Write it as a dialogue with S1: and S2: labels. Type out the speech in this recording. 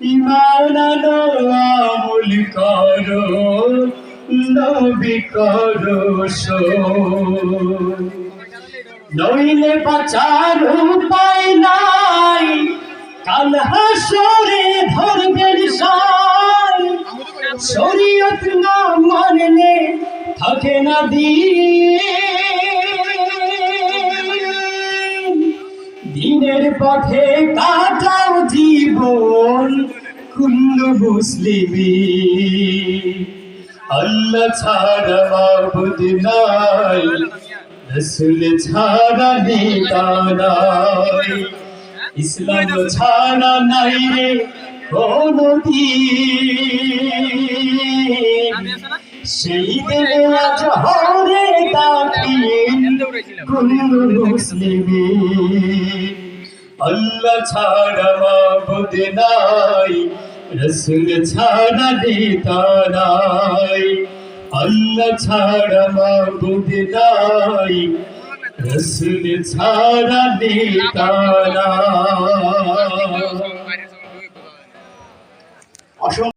S1: ঈমান আনো আমল করো নবী করো নইলে বাঁচার উপায় নাই কাল হাসরে ধরবেন সাই শরীয়ত না মানলে থাকে না দিনের পথে কাটাও জীবন কুল্লু মুসলিমিন আল্লাহ ছাড়া মাবুদ নাই রাসূল ছাড়া নেতা নাই ইসলাম ছাড়া নাই রে কোনো দিন সেই দিনে আজ হরে দাখিল কুল্লু মুসলিমিন আল্লাহ ছাড়া মাবুদ নাই রাসূল ছাড়া নেতা নাই আল্লাহ ছাড়া মাবুদ নাই রাসূল ছাড়া নেতা নাই